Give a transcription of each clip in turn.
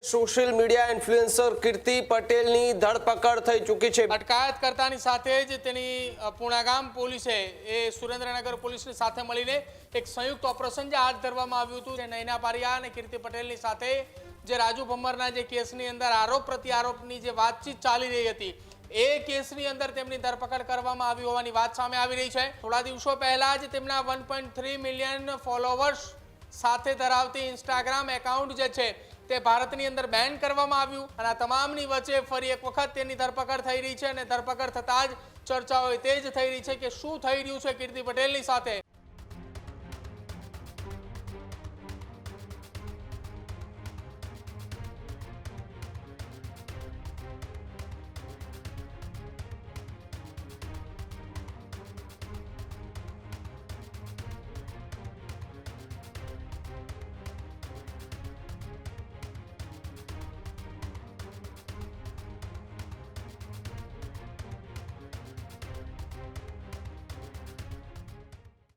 Social media influencer કીર્તિ પટેલની ધરપકડ થઈ ચૂકી છે। અટકાયતકર્તાની સાથે જ તેની પૂણાગામ પોલીસે એ સુરેન્દ્રનગર પોલીસની સાથે મળીને એક સંયુક્ત ઓપરેશન જે હાથ ધરવામાં આવ્યું હતું, જે નૈના પારિયા અને કીર્તિ પટેલની સાથે જે રાજુ ભમ્મરના જે કેસની અંદર આરોપ પ્રત્યારોપની જે વાતચીત ચાલી રહી હતી, એ કેસની અંદર તેમની ધરપકડ કરવામાં આવી હોવાની વાત સામે આવી રહી છે। થોડા દિવસો પહેલા જ તેમના 1.3 મિલિયન ફોલોવર્સ સાથે ધરાવતી ઇન્સ્ટાગ્રામ એકાઉન્ટ જે છે તે ભારતની અંદર બેન કરવામાં આવ્યું અને આ તમામની વચ્ચે ફરી એક વખત તેની ધરપકડ થઈ રહી છે અને ધરપકડ થતાં જ ચર્ચાઓ તે જ થઈ રહી છે કે શું થઈ રહ્યું છે કીર્તિ પટેલની સાથે।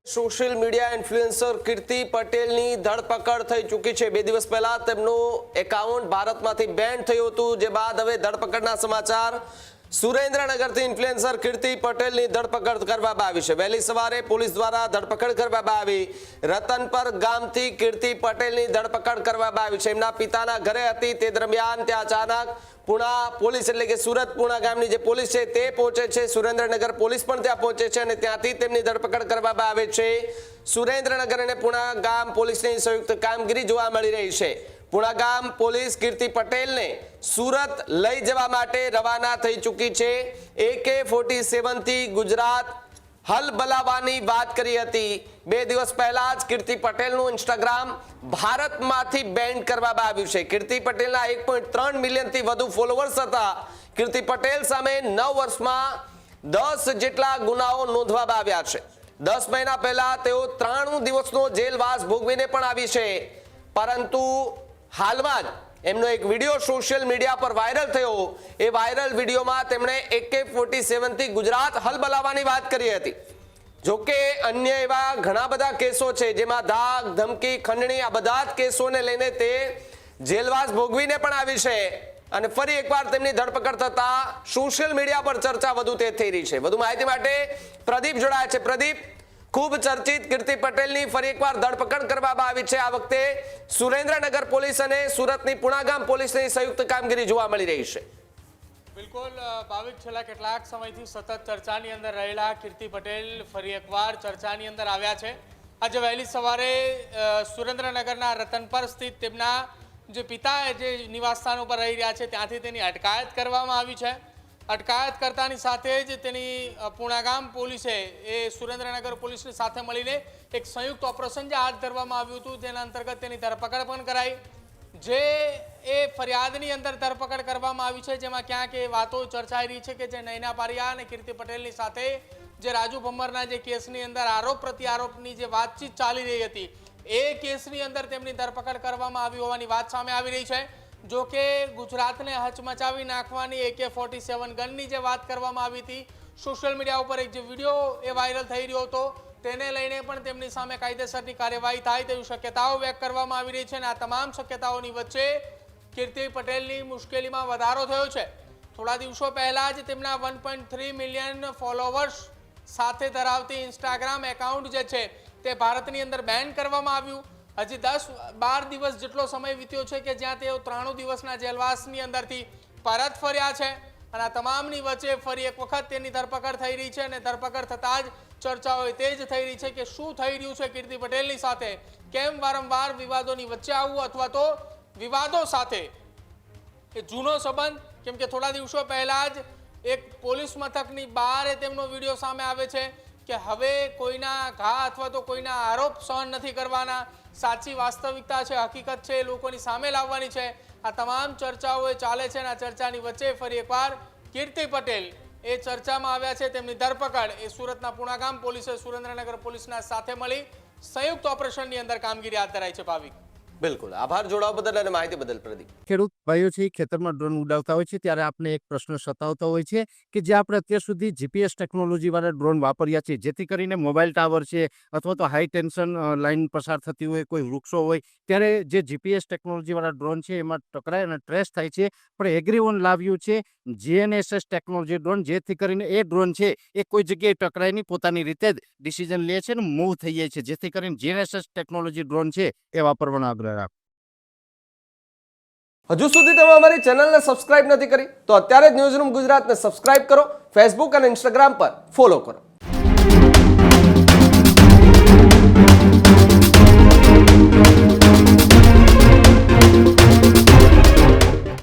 સોશિયલ મીડિયા ઇન્ફ્લુએન્સર કીર્તિ પટેલની ધરપકડ થઈ ચૂકી છે। 2 દિવસ પહેલા તેમનું એકાઉન્ટ ભારતમાંથી બેન થયું હતું, જે બાદ હવે ધરપકડના સમાચાર સુરેન્દ્રનગરથી ઇન્ફ્લુએન્સર કીર્તિ પટેલની ધરપકડ કરવામાં આવી છે। વહેલી સવારે પોલીસ દ્વારા ધરપકડ કરવામાં આવી। રતનપર ગામથી કીર્તિ પટેલની ધરપકડ કરવામાં આવી છે। એમના પિતાના ઘરે હતી, તે દરમિયાન ત્યાં અચાનક પુણા પોલીસ એટલે કે સુરત પુણા ગામની જે પોલીસ છે તે પહોંચે છે, સુરેન્દ્રનગર પોલીસ પણ ત્યાં પહોંચે છે અને ત્યાંથી તેમની ધરપકડ કરવામાં આવે છે। સુરેન્દ્રનગર અને પુણા ગામ પોલીસની સંયુક્ત કામગીરી જોવા મળી રહી છે। પુણા ગામ પોલીસ કીર્તિ પટેલને સુરત લઈ જવા માટે રવાના થઈ ચૂકી છે। AK-47 થી ગુજરાત હલબલાવવાની વાત કરી હતી। 2 દિવસ પહેલા જ કીર્તિ પટેલનું ઇન્સ્ટાગ્રામ ભારતમાંથી બેન કરવામાં આવ્યું છે। કીર્તિ પટેલના 1.3 મિલિયનથી વધુ ફોલોવર્સ હતા। કીર્તિ પટેલ સામે 9 વર્ષમાં 10 જેટલા ગુનાઓ નોંધવામાં આવ્યા છે। 10 મહિના પહેલા તેઓ 93 દિવસનો જેલવાસ ભોગવીને પણ આવી છે, પરંતુ હાલમાં જ એમનો એક વિડીયો સોશિયલ મીડિયા પર વાયરલ થયો। એ વાયરલ વિડીયોમાં તેમણે AK-47 થી ગુજરાત હલબલાવવાની વાત કરી હતી। જોકે અન્ય એવા ઘણા બધા કેસો છે, જેમાં ધાક ધમકી ખંડણી આ બધા જ કેસોને લઈને તે જેલવાસ ભોગવીને પણ આવી છે અને ફરી એકવાર તેમની ધરપકડ થતા સોશિયલ મીડિયા પર ચર્ચા વધુ તેજ થઈ રહી છે। વધુ માહિતી માટે પ્રદીપ જોડાયા છે। પ્રદીપ, ખૂબ ચર્ચિત કીર્તિ પટેલની ફરી એકવાર ધરપકડ કરવામાં આવી છે। આ વખતે સુરેન્દ્રનગર પોલીસ અને સુરતની પુણાગામ પોલીસની સંયુક્ત કામગીરી જોવા મળી રહી છે। બિલકુલ ભાવિક, છેલ્લા કેટલાક સમયથી સતત ચર્ચાની અંદર રહેલા કીર્તિ પટેલ ફરી એકવાર ચર્ચાની અંદર આવ્યા છે। આજે વહેલી સવારે સુરેન્દ્રનગરના રતનપર સ્થિત તેમના જે પિતા જે નિવાસસ્થાન ઉપર રહી રહ્યા છે ત્યાંથી તેની અટકાયત કરવામાં આવી છે। અટકાયતકર્તાની સાથે જ તેની પૂણાગામ પોલીસે એ સુરેન્દ્રનગર પોલીસની સાથે મળીને એક સંયુક્ત ઓપરેશન જે હાથ ધરવામાં આવ્યું હતું, તેના અંતર્ગત તેની ધરપકડ પણ કરાઈ। જે એ ફરિયાદની અંદર ધરપકડ કરવામાં આવી છે, જેમાં ક્યાંક એ વાતો ચર્ચાઈ રહી છે કે જે નૈના પારિયા અને કીર્તિ પટેલની સાથે જે રાજુ ભમ્મરના જે કેસની અંદર આરોપ પ્રત્યારોપની જે વાતચીત ચાલી રહી હતી, એ કેસની અંદર તેમની ધરપકડ કરવામાં આવી હોવાની વાત સામે આવી રહી છે। જો કે ગુજરાતને હચમચાવી નાખવાની AK-47 ગનની જે વાત કરવામાં આવી હતી, સોશિયલ મીડિયા ઉપર એક જે વિડીયો એ વાયરલ થઈ રહ્યો હતો, તેને લઈને પણ તેમની સામે કાયદેસરની કાર્યવાહી થાય તેવી શક્યતાઓ વ્યક્ત કરવામાં આવી રહી છે અને આ તમામ શક્યતાઓની વચ્ચે કીર્તિ પટેલની મુશ્કેલીમાં વધારો થયો છે। થોડા દિવસો પહેલા જ તેમના 1.3 મિલિયન ફોલોવર્સ સાથે ધરાવતી ઇન્સ્ટાગ્રામ એકાઉન્ટ જે છે તે ભારતની અંદર બેન કરવામાં આવ્યું। હજી 10-12 દિવસ જેટલો સમય વીત્યો છે કે જ્યાં તેઓ 93 દિવસના જેલવાસની અંદરથી પરત ફર્યા છે અને આ તમામની વચ્ચે ફરી એક વખત તેની ધરપકડ થઈ રહી છે અને ધરપકડ થતાં જ ચર્ચાઓ તે જ થઈ રહી છે કે શું થઈ રહ્યું છે કીર્તિ પટેલની સાથે, કેમ વારંવાર વિવાદોની વચ્ચે આવવું અથવા તો વિવાદો સાથે એ જૂનો સંબંધ। કેમ કે થોડા દિવસો પહેલા જ એક પોલીસ મથકની બહાર તેમનો વિડીયો સામે આવે છે કે હવે કોઈના ઘા અથવા તો કોઈના આરોપ સહન નથી કરવાના, સાચી વાસ્તવિકતા છે, હકીકત છે, એ લોકોની સામે લાવવાની છે। આ તમામ ચર્ચાઓ એ ચાલે છે અને આ ચર્ચાની વચ્ચે ફરી એકવાર કીર્તિ પટેલ એ ચર્ચામાં આવ્યા છે। તેમની ધરપકડ એ સુરતના પુણાગામ પોલીસે સુરેન્દ્રનગર પોલીસના સાથે મળી સંયુક્ત ઓપરેશનની અંદર કામગીરી હાથ ધરાઈ છે। ભાવિક, બિલકુલ, આભાર જોડાવા બદલ અને માહિતી બદલ પ્રદીપ. ખેડૂત ભાઈઓ છે ખેતરમાં ડ્રોન ઉડાવતા હોય છે ત્યારે આપણે એક પ્રશ્ન સતાવતો હોય છે કે જે આપણે અત્યાર સુધી જીપીએસ ટેકનોલોજીવાળા ડ્રોન વાપર્યા છે, જેથી કરીને મોબાઈલ ટાવર છે અથવા તો હાઈ ટેન્શન લાઈન પસાર થતી હોય, કોઈ વૃક્ષો હોય, ત્યારે જે જીપીએસ ટેકનોલોજીવાળા ડ્રોન છે એમાં ટકરાય અને ટ્રેસ થાય છે. પણ એગ્રીઓન લાવ્યું છે જીએનએસએસ ટેકનોલોજી ડ્રોન, જેથી કરીને એ ડ્રોન છે એ કોઈ જગ્યાએ ટકરાય નહીં, પોતાની રીતે જ ડિસિઝન લે છે અને મૂવ થઈ જાય છે, જેથી કરીને જીએનએસએસ ટેકનોલોજી ડ્રોન છે એ વાપરવાનો આગ્રહ રાખો. હજુ સુધી તમે અમારી ચેનલને સબસ્ક્રાઇબ નથી કરી તો અત્યારે જ ન્યૂઝરૂમ ગુજરાતને સબસ્ક્રાઇબ કરો, ફેસબુક અને ઇન્સ્ટાગ્રામ પર ફોલો કરો.